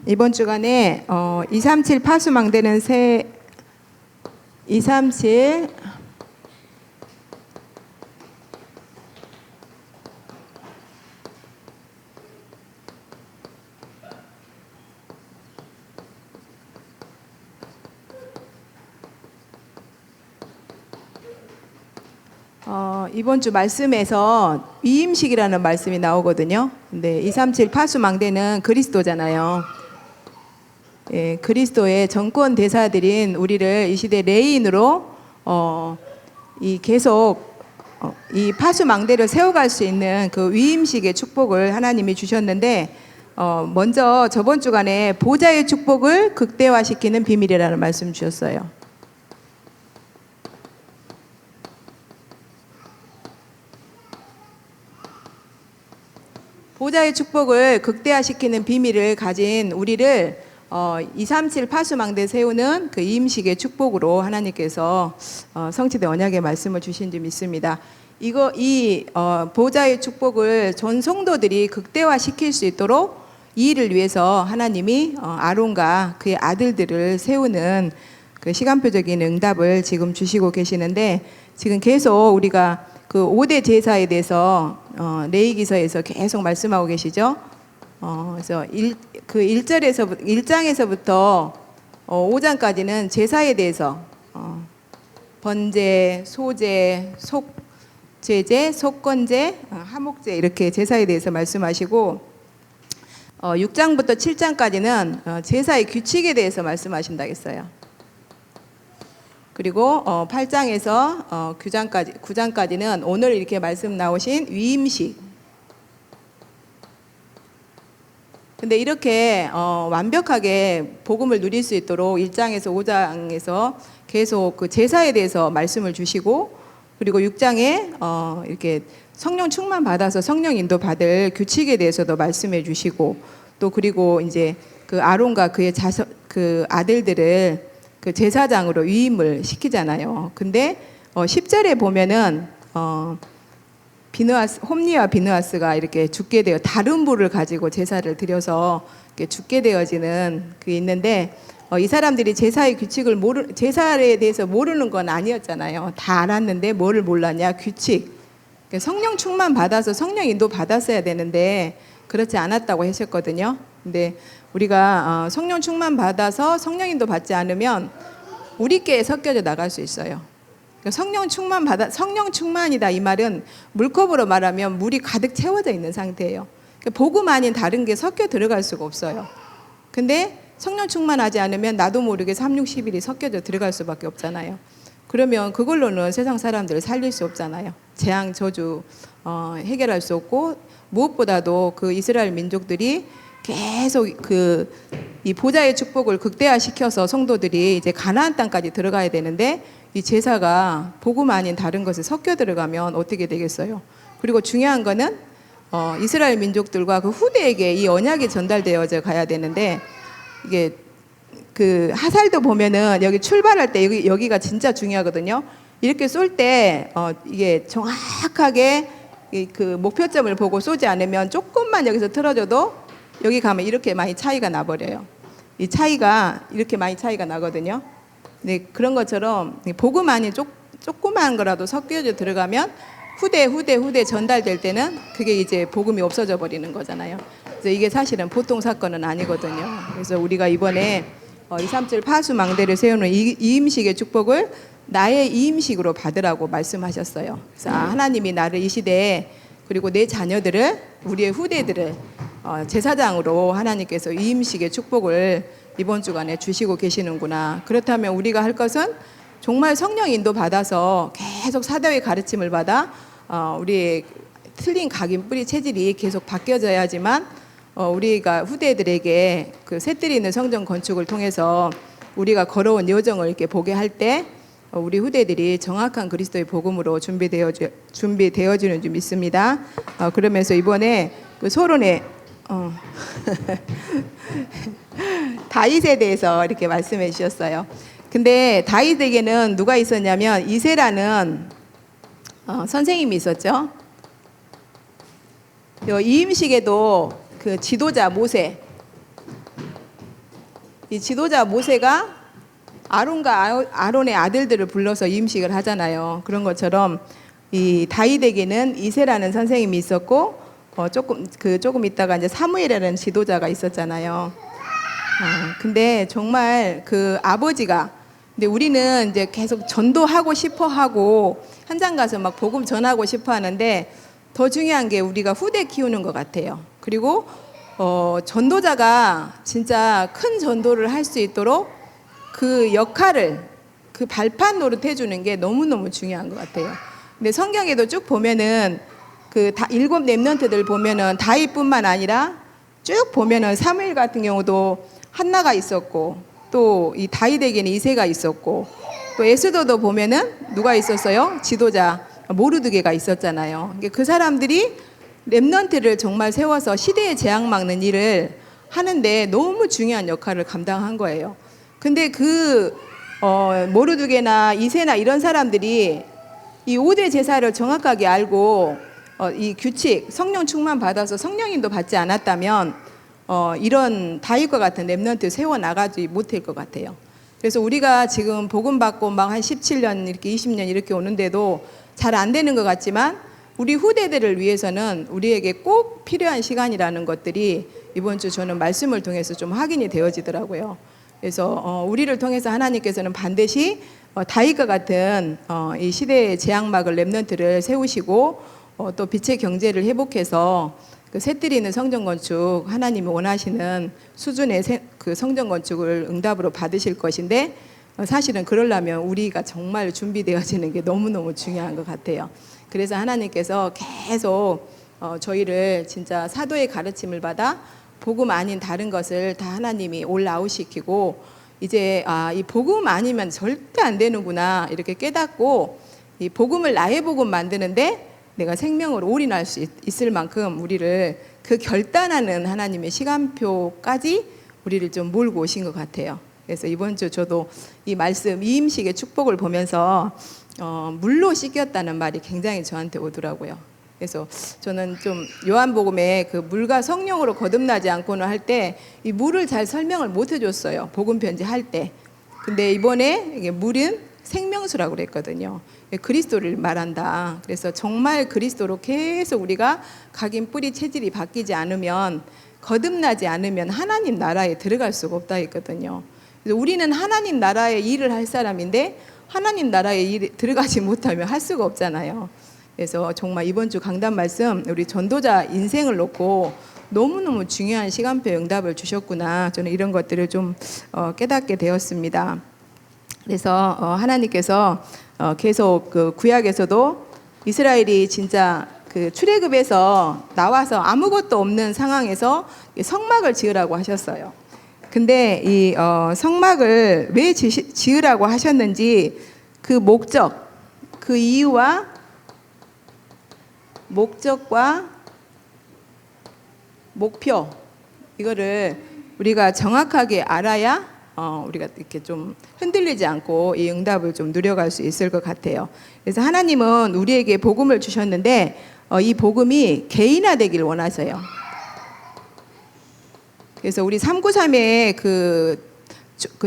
이번 주간에 237 파수망대는 237 이번 주 말씀에서 위임식이라는 말씀이 나오거든요. 근데 237 파수망대는 그리스도잖아요. 예, 그리스도의 정권 대사들인 우리를 이 시대 레인으로 이 파수망대를 세워갈 수 있는 그 위임식의 축복을 하나님이 주셨는데, 먼저 저번 주간에 보좌의 축복을 극대화시키는 비밀이라는 말씀 주셨어요. 보좌의 축복을 극대화시키는 비밀을 가진 우리를 237 파수망대 세우는 그 임식의 축복으로 하나님께서 성취된 언약의 말씀을 주신 줄 믿습니다. 이 보좌의 축복을 전 성도들이 극대화시킬 수 있도록 이 일을 위해서 하나님이 아론과 그의 아들들을 세우는 그 시간표적인 응답을 지금 주시고 계시는데, 지금 계속 우리가 그 5대 제사에 대해서 레위기서에서 계속 말씀하고 계시죠. 그래서 1장에서부터 5장까지는 제사에 대해서 번제, 소제, 속죄제, 속건제, 하목제 이렇게 제사에 대해서 말씀하시고, 6장부터 7장까지는 제사의 규칙에 대해서 말씀하신다 했어요. 그리고 8장에서 9장까지는 오늘 이렇게 말씀 나오신 위임식. 근데 이렇게 완벽하게 복음을 누릴 수 있도록 1장에서 5장에서 계속 그 제사에 대해서 말씀을 주시고, 그리고 6장에 이렇게 성령 충만 받아서 성령 인도 받을 규칙에 대해서도 말씀해 주시고, 또 그리고 이제 그 아론과 그의 그 아들들을 그 제사장으로 위임을 시키잖아요. 근데 10절에 보면은 홈리와 비느하스가 이렇게 죽게 되어 다른 부를 가지고 제사를 드려서 이렇게 죽게 되어지는 그게 있는데, 이 사람들이 제사의 규칙을 제사에 대해서 모르는 건 아니었잖아요. 다 알았는데 뭐를 몰랐냐? 규칙. 성령 충만 받아서 성령 인도 받았어야 되는데 그렇지 않았다고 하셨거든요. 근데 우리가 성령 충만 받아서 성령 인도 받지 않으면 우리께 섞여져 나갈 수 있어요. 성령 충만이다 이 말은 물컵으로 말하면 물이 가득 채워져 있는 상태예요. 복음 아닌 다른 게 섞여 들어갈 수가 없어요. 근데 성령 충만하지 않으면 나도 모르게 3, 6, 11이 섞여져 들어갈 수밖에 없잖아요. 그러면 그걸로는 세상 사람들을 살릴 수 없잖아요. 재앙 저주 해결할 수 없고, 무엇보다도 그 이스라엘 민족들이 계속 이 보좌의 축복을 극대화시켜서 성도들이 이제 가나안 땅까지 들어가야 되는데, 이 제사가 복음 아닌 다른 것에 섞여 들어가면 어떻게 되겠어요? 그리고 중요한 거는 이스라엘 민족들과 그 후대에게 이 언약이 전달되어져 가야 되는데, 이게 그 하살도 보면은 여기 출발할 때 여기가 진짜 중요하거든요. 이렇게 쏠 때 이게 정확하게 그 목표점을 보고 쏘지 않으면 조금만 여기서 틀어져도 여기 가면 이렇게 많이 차이가 나버려요. 이 차이가 이렇게 많이 차이가 나거든요. 네, 그런 것처럼 복음 안에 조그마한 거라도 섞여져 들어가면 후대 전달될 때는 그게 이제 복음이 없어져 버리는 거잖아요. 그래서 이게 사실은 보통 사건은 아니거든요. 그래서 우리가 이번에 237 파수망대를 세우는 이 임식의 축복을 나의 이임식으로 받으라고 말씀하셨어요. 그래서 하나님이 나를 이 시대에, 그리고 내 자녀들을, 우리의 후대들을 제사장으로 하나님께서 이임식의 축복을 이번 주간에 주시고 계시는구나. 그렇다면 우리가 할 것은 정말 성령 인도 받아서 계속 사도의 가르침을 받아 우리의 틀린 각인 뿌리 체질이 계속 바뀌어져야지만 우리가 후대들에게 그 새뜰이 있는 성전 건축을 통해서 우리가 걸어온 여정을 이렇게 보게 할 때 우리 후대들이 정확한 그리스도의 복음으로 준비되어지는 줄 믿습니다. 그러면서 이번에 그 소론의 다윗에 대해서 이렇게 말씀해 주셨어요. 근데 다윗에게는 누가 있었냐면 이세라는 선생님이 있었죠. 이임식에도 그 지도자 모세, 이 지도자 모세가 아론과 아론의 아들들을 불러서 이음식을 하잖아요. 그런 것처럼 이 다윗에게는 이새라는 선생님이 있었고 조금 있다가 이제 사무엘이라는 지도자가 있었잖아요. 근데 정말 그 아버지가, 근데 우리는 이제 계속 전도하고 싶어 하고 현장 가서 막 복음 전하고 싶어 하는데 더 중요한 게 우리가 후대 키우는 것 같아요. 그리고 전도자가 진짜 큰 전도를 할 수 있도록 그 역할을, 그 발판 노릇 해주는 게 너무너무 중요한 것 같아요. 근데 성경에도 쭉 보면은 그 일곱 렘넌트들 보면은 다윗뿐만 아니라 쭉 보면은 사무엘 같은 경우도 한나가 있었고, 또 이 다윗에게는 이새가 있었고, 또 에스더도 보면은 누가 있었어요? 지도자 모르드게가 있었잖아요. 그 사람들이 렘넌트를 정말 세워서 시대의 재앙 막는 일을 하는데 너무 중요한 역할을 감당한 거예요. 근데 모르드게나 이새나 이런 사람들이 이 5대 제사를 정확하게 알고 이 규칙, 성령 충만 받아서 성령인도 받지 않았다면 이런 다윗과 같은 렘넌트 세워나가지 못할 것 같아요. 그래서 우리가 지금 복음 받고 막 한 17년 이렇게 20년 이렇게 오는데도 잘 안 되는 것 같지만 우리 후대들을 위해서는 우리에게 꼭 필요한 시간이라는 것들이 이번 주 저는 말씀을 통해서 좀 확인이 되어지더라고요. 그래서 우리를 통해서 하나님께서는 반드시 다윗과 같은 이 시대의 재앙막을 렘넌트를 세우시고 또 빛의 경제를 회복해서 그 새뜨리는 성전 건축, 하나님이 원하시는 수준의 그 성전 건축을 응답으로 받으실 것인데 사실은 그러려면 우리가 정말 준비되어지는 게 너무너무 중요한 것 같아요. 그래서 하나님께서 계속 저희를 진짜 사도의 가르침을 받아 복음 아닌 다른 것을 다 하나님이 올라오시키고 이제 이 복음 아니면 절대 안 되는구나 이렇게 깨닫고 이 복음을 나의 복음 만드는데 내가 생명으로 올인할 수 있을 만큼 우리를 그 결단하는 하나님의 시간표까지 우리를 좀 몰고 오신 것 같아요. 그래서 이번 주 저도 이 말씀 이임식의 축복을 보면서 물로 씻겼다는 말이 굉장히 저한테 오더라고요. 그래서 저는 좀 요한복음에 그 물과 성령으로 거듭나지 않고는 할 때 이 물을 잘 설명을 못 해줬어요. 복음 편지할 때. 근데 이번에 이게 물은 생명수라고 그랬거든요. 그리스도를 말한다. 그래서 정말 그리스도로 계속 우리가 각인 뿌리 체질이 바뀌지 않으면, 거듭나지 않으면 하나님 나라에 들어갈 수가 없다 했거든요. 그래서 우리는 하나님 나라의 일을 할 사람인데 하나님 나라에 들어가지 못하면 할 수가 없잖아요. 그래서 정말 이번 주 강단 말씀 우리 전도자 인생을 놓고 너무너무 중요한 시간표 응답을 주셨구나. 저는 이런 것들을 좀 깨닫게 되었습니다. 그래서 하나님께서 계속 그 구약에서도 이스라엘이 진짜 그 출애굽에서 나와서 아무것도 없는 상황에서 성막을 지으라고 하셨어요. 근데 이 성막을 왜 지으라고 하셨는지 그 목적, 그 이유와 목적과 목표, 이거를 우리가 정확하게 알아야 우리가 이렇게 좀 흔들리지 않고 이 응답을 좀 누려갈 수 있을 것 같아요. 그래서 하나님은 우리에게 복음을 주셨는데 이 복음이 개인화되길 원하세요. 그래서 우리 393의 그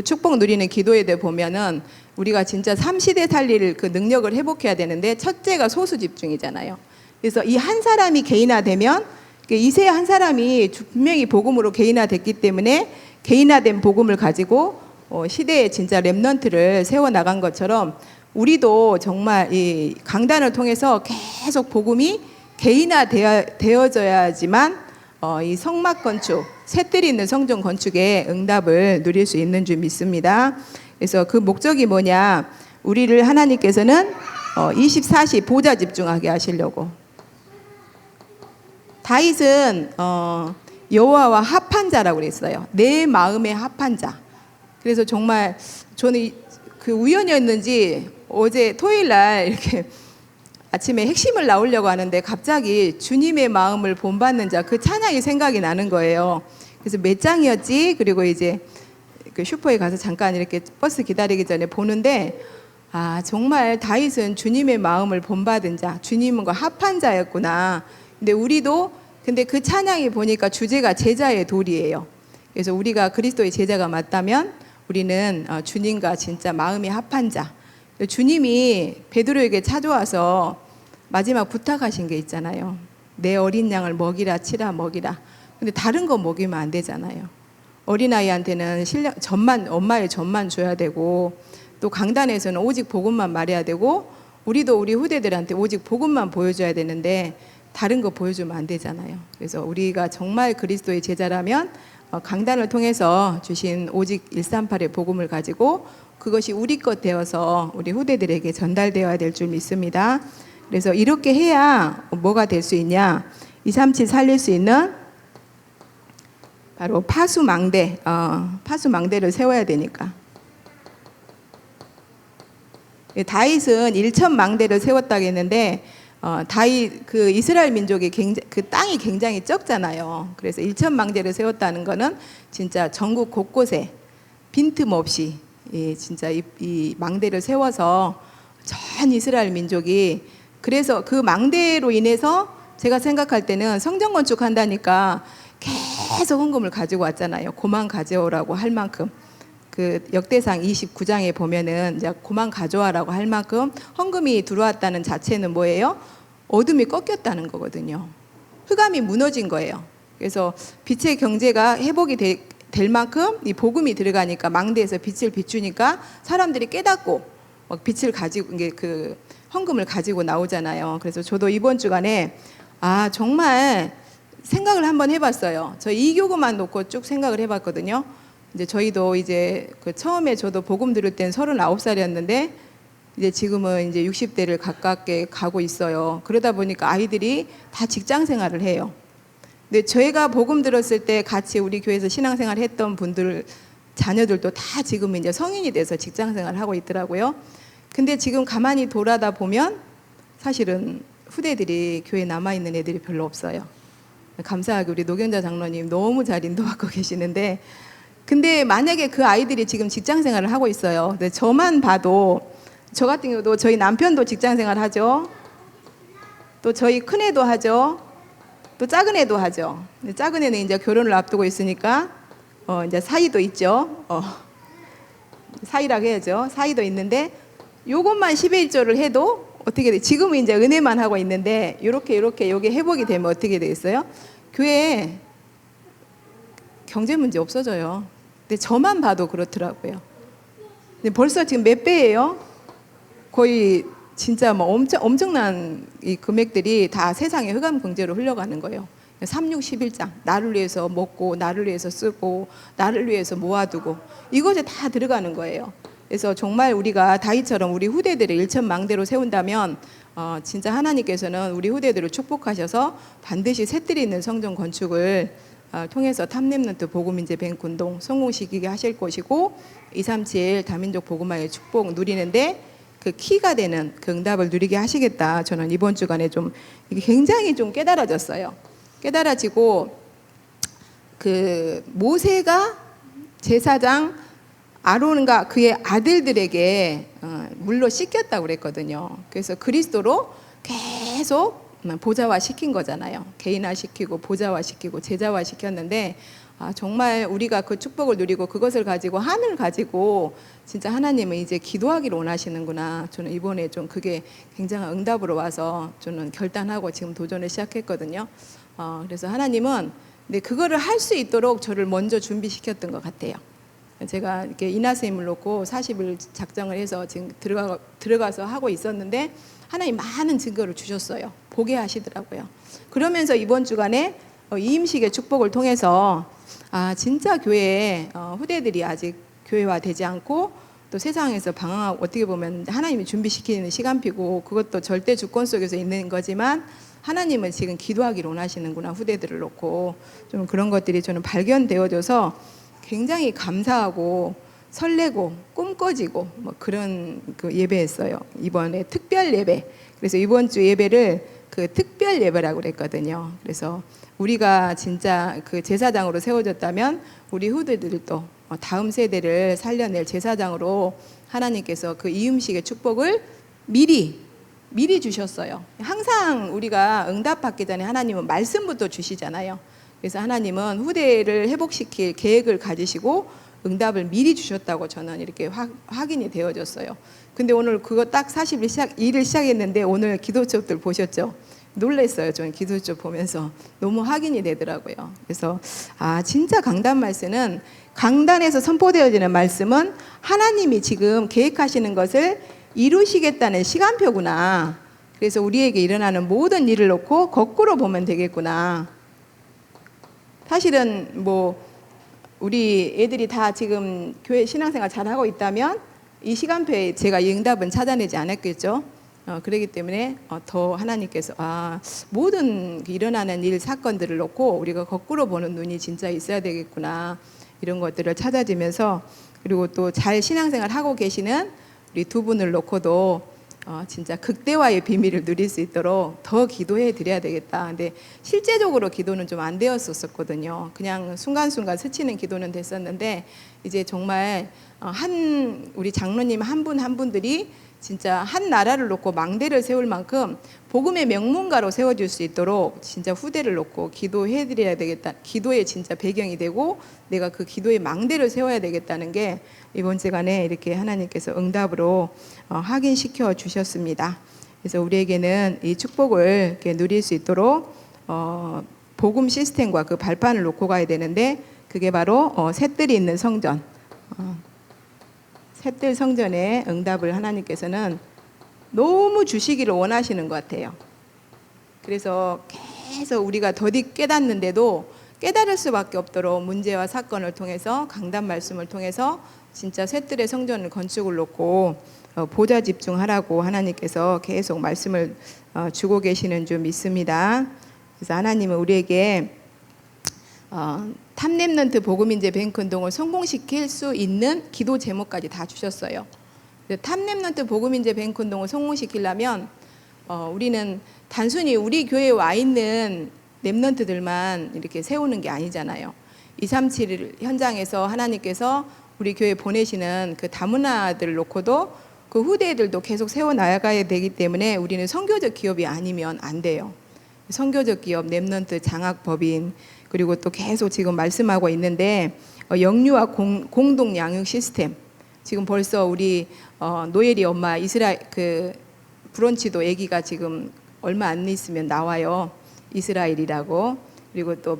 축복 누리는 기도에 대해 보면은 우리가 진짜 3시대 살릴 그 능력을 회복해야 되는데 첫째가 소수 집중이잖아요. 그래서 이 한 사람이 개인화되면 이세 한 사람이 분명히 복음으로 개인화됐기 때문에 개인화된 복음을 가지고 시대에 진짜 렘넌트를 세워나간 것처럼 우리도 정말 이 강단을 통해서 계속 복음이 개인화되어져야지만 이 성막 건축, 새뜰이 있는 성전 건축의 응답을 누릴 수 있는 줄 믿습니다. 그래서 그 목적이 뭐냐? 우리를 하나님께서는 24시 보좌 집중하게 하시려고. 다윗은 여호와와 합한 자라고 그랬어요. 내 마음에 합한 자. 그래서 정말 저는 그 우연이었는지 어제 토요일 날 이렇게 아침에 핵심을 나오려고 하는데 갑자기 주님의 마음을 본받는 자, 그 찬양이 생각이 나는 거예요. 그래서 몇 장이었지? 그리고 이제 그 슈퍼에 가서 잠깐 이렇게 버스 기다리기 전에 보는데 정말 다윗은 주님의 마음을 본받은 자, 주님과 합한 자였구나. 근데 우리도 근데 그 찬양이 보니까 주제가 제자의 도리예요. 그래서 우리가 그리스도의 제자가 맞다면 우리는 주님과 진짜 마음이 합한 자. 주님이 베드로에게 찾아와서 마지막 부탁하신 게 있잖아요. 내 어린 양을 먹이라 치라 먹이라. 근데 다른 거 먹이면 안 되잖아요. 어린아이한테는 젖만, 엄마의 젖만 줘야 되고, 또 강단에서는 오직 복음만 말해야 되고, 우리도 우리 후대들한테 오직 복음만 보여줘야 되는데 다른 거 보여주면 안 되잖아요. 그래서 우리가 정말 그리스도의 제자라면 강단을 통해서 주신 오직 138의 복음을 가지고 그것이 우리 것 되어서 우리 후대들에게 전달되어야 될 줄 믿습니다. 그래서 이렇게 해야 뭐가 될 수 있냐? 237 살릴 수 있는 바로 파수망대, 파수망대를 세워야 되니까. 다윗은 1천 망대를 세웠다고 했는데 다윗 그 이스라엘 민족이 그 땅이 굉장히 적잖아요. 그래서 1천 망대를 세웠다는 거는 진짜 전국 곳곳에 빈틈없이 진짜 이 망대를 세워서 전 이스라엘 민족이, 그래서 그 망대로 인해서 제가 생각할 때는 성전 건축한다니까 계속 헌금을 가지고 왔잖아요. 고만 가져오라고 할 만큼. 그 역대상 29장에 보면은 이제 고만 가져와라고 할 만큼 헌금이 들어왔다는 자체는 뭐예요? 어둠이 꺾였다는 거거든요. 흑암이 무너진 거예요. 그래서 빛의 경제가 회복이 될 만큼 이 복음이 들어가니까 망대에서 빛을 비추니까 사람들이 깨닫고 막 빛을 가지고 그 헌금을 가지고 나오잖아요. 그래서 저도 이번 주간에 정말 생각을 한번 해봤어요. 저 이 교구만 놓고 쭉 생각을 해봤거든요. 이제 저희도 이제 그 처음에 저도 복음 들을 땐 39살이었는데 이제 지금은 이제 60대를 가깝게 가고 있어요. 그러다 보니까 아이들이 다 직장 생활을 해요. 근데 저희가 복음 들었을 때 같이 우리 교회에서 신앙생활 했던 분들 자녀들도 다 지금 이제 성인이 돼서 직장 생활을 하고 있더라고요. 근데 지금 가만히 돌아다 보면 사실은 후대들이 교회에 남아있는 애들이 별로 없어요. 감사하게 우리 노경자 장로님 너무 잘 인도하고 계시는데, 근데 만약에 그 아이들이 지금 직장 생활을 하고 있어요. 근데 저만 봐도, 저 같은 경우도 저희 남편도 직장 생활 하죠. 또 저희 큰애도 하죠. 또 작은 애도 하죠. 근데 작은 애는 이제 결혼을 앞두고 있으니까 이제 사이도 있죠. 사이라고 해야죠. 사이도 있는데 요것만 10의 1조를 해도 어떻게 돼? 지금은 이제 은혜만 하고 있는데 이렇게 요게 회복이 되면 어떻게 되겠어요? 교회에 경제 문제 없어져요. 근데 저만 봐도 그렇더라고요. 근데 벌써 지금 몇 배예요? 거의 진짜 뭐 엄청난 이 금액들이 다 세상의 흑암 경제로 흘러가는 거예요. 3611장, 나를 위해서 먹고 나를 위해서 쓰고 나를 위해서 모아두고 이것에 다 들어가는 거예요. 그래서 정말 우리가 다윗처럼 우리 후대들을 1천 망대로 세운다면 진짜 하나님께서는 우리 후대들을 축복하셔서 반드시 새뜰이 있는 성전 건축을 통해서 탑렘넌트 복음인재 뱅운동 성공시키게 하실 것이고 237 다민족 복음화의 축복 누리는데 그 키가 되는 그 응답을 누리게 하시겠다. 저는 이번 주간에 좀 이게 굉장히 좀 깨달아졌어요. 깨달아지고 그 모세가 제사장 아론과 그의 아들들에게 물로 씻겼다고 그랬거든요. 그래서 그리스도로 계속 보좌화 시킨 거잖아요. 개인화 시키고 보좌화 시키고 제자화 시켰는데 정말 우리가 그 축복을 누리고 그것을 가지고 한을 가지고 진짜 하나님은 이제 기도하기를 원하시는구나. 저는 이번에 좀 그게 굉장한 응답으로 와서 저는 결단하고 지금 도전을 시작했거든요. 그래서 하나님은 근데 그거를 할 수 있도록 저를 먼저 준비시켰던 것 같아요. 제가 이렇게 인하세임을 놓고 40일 작정을 해서 지금 들어가서 하고 있었는데 하나님 많은 증거를 주셨어요. 보게 하시더라고요. 그러면서 이번 주간에 이임식의 축복을 통해서 진짜 교회에 후대들이 아직 교회화되지 않고 또 세상에서 방황하고 어떻게 보면 하나님이 준비시키는 시간표고 그것도 절대 주권 속에서 있는 거지만 하나님은 지금 기도하기를 원하시는구나. 후대들을 놓고 좀 그런 것들이 저는 발견되어져서 굉장히 감사하고 설레고 꿈꿔지고 뭐 그런 그 예배했어요. 이번에 특별 예배. 그래서 이번 주 예배를 그 특별 예배라고 그랬거든요. 그래서 우리가 진짜 그 제사장으로 세워졌다면 우리 후대들도 다음 세대를 살려낼 제사장으로 하나님께서 그 이음식의 축복을 미리 주셨어요. 항상 우리가 응답받기 전에 하나님은 말씀부터 주시잖아요. 그래서 하나님은 후대를 회복시킬 계획을 가지시고 응답을 미리 주셨다고 저는 이렇게 확인이 되어졌어요. 근데 오늘 그거 딱 40일 시작했는데 오늘 기도첩들 보셨죠? 놀랐어요. 저는 기도첩 보면서 너무 확인이 되더라고요. 그래서 진짜 강단 말씀은, 강단에서 선포되어지는 말씀은 하나님이 지금 계획하시는 것을 이루시겠다는 시간표구나. 그래서 우리에게 일어나는 모든 일을 놓고 거꾸로 보면 되겠구나. 사실은 우리 애들이 다 지금 교회 신앙생활 잘하고 있다면 이 시간표에 제가 이 응답은 찾아내지 않았겠죠. 그렇기 때문에 더 하나님께서 모든 일어나는 일 사건들을 놓고 우리가 거꾸로 보는 눈이 진짜 있어야 되겠구나, 이런 것들을 찾아지면서, 그리고 또 잘 신앙생활 하고 계시는 우리 두 분을 놓고도 진짜 극대화의 비밀을 누릴 수 있도록 더 기도해 드려야 되겠다. 근데 실제적으로 기도는 좀 안 되었었거든요. 그냥 순간순간 스치는 기도는 됐었는데, 이제 정말 우리 장로님 한 분 한 분들이 진짜 한 나라를 놓고 망대를 세울 만큼 복음의 명문가로 세워질 수 있도록 진짜 후대를 놓고 기도해 드려야 되겠다. 기도의 진짜 배경이 되고 내가 그 기도의 망대를 세워야 되겠다는 게 이번 주간에 이렇게 하나님께서 응답으로 확인시켜 주셨습니다. 그래서 우리에게는 이 축복을 이렇게 누릴 수 있도록 복음 시스템과 그 발판을 놓고 가야 되는데, 그게 바로 셋들이 있는 성전, 셋들 성전의 응답을 하나님께서는 너무 주시기를 원하시는 것 같아요. 그래서 계속 우리가 더디 깨닫는데도 깨달을 수밖에 없도록 문제와 사건을 통해서, 강단 말씀을 통해서 진짜 셋들의 성전을 건축을 놓고 보좌 집중하라고 하나님께서 계속 말씀을 주고 계시는 줄 믿습니다. 그래서 하나님은 우리에게 탑랩넌트 복음인재 뱅크 운동을 성공시킬 수 있는 기도 제목까지 다 주셨어요. 탑랩넌트 복음인재 뱅크 운동을 성공시키려면 우리는 단순히 우리 교회에 와 있는 랩넌트들만 이렇게 세우는 게 아니잖아요. 237 현장에서 하나님께서 우리 교회에 보내시는 그 다문화들을 놓고도 그 후대들도 계속 세워나가야 되기 때문에 우리는 선교적 기업이 아니면 안 돼요. 선교적 기업, 랩넌트, 장학법인, 그리고 또 계속 지금 말씀하고 있는데 영유아 공동 양육 시스템, 지금 벌써 우리 노엘이 엄마 이스라엘 그 브런치도 아기가 지금 얼마 안 있으면 나와요. 이스라엘이라고. 그리고 또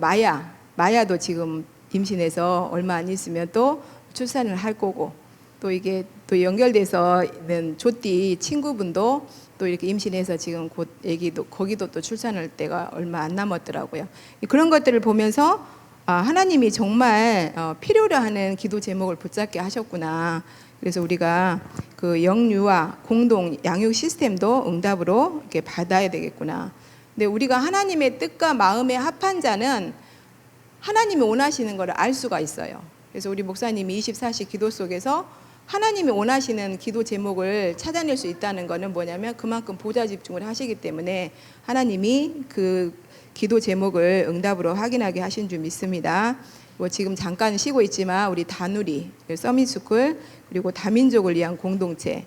마야도 지금 임신해서 얼마 안 있으면 또 출산을 할 거고, 또 이게 또 연결돼서는 조띠 친구분도 또 이렇게 임신해서 지금 곧 아기도 거기도 또 출산할 때가 얼마 안 남았더라고요. 그런 것들을 보면서 하나님이 정말 필요로 하는 기도 제목을 붙잡게 하셨구나. 그래서 우리가 그 영유아 공동 양육 시스템도 응답으로 이렇게 받아야 되겠구나. 근데 우리가 하나님의 뜻과 마음에 합한 자는 하나님이 원하시는 것을 알 수가 있어요. 그래서 우리 목사님이 24시 기도 속에서 하나님이 원하시는 기도 제목을 찾아낼 수 있다는 것은 뭐냐면 그만큼 보좌 집중을 하시기 때문에 하나님이 그 기도 제목을 응답으로 확인하게 하신 줄 믿습니다. 지금 잠깐 쉬고 있지만 우리 다누리, 서밋스쿨, 그리고 다민족을 위한 공동체,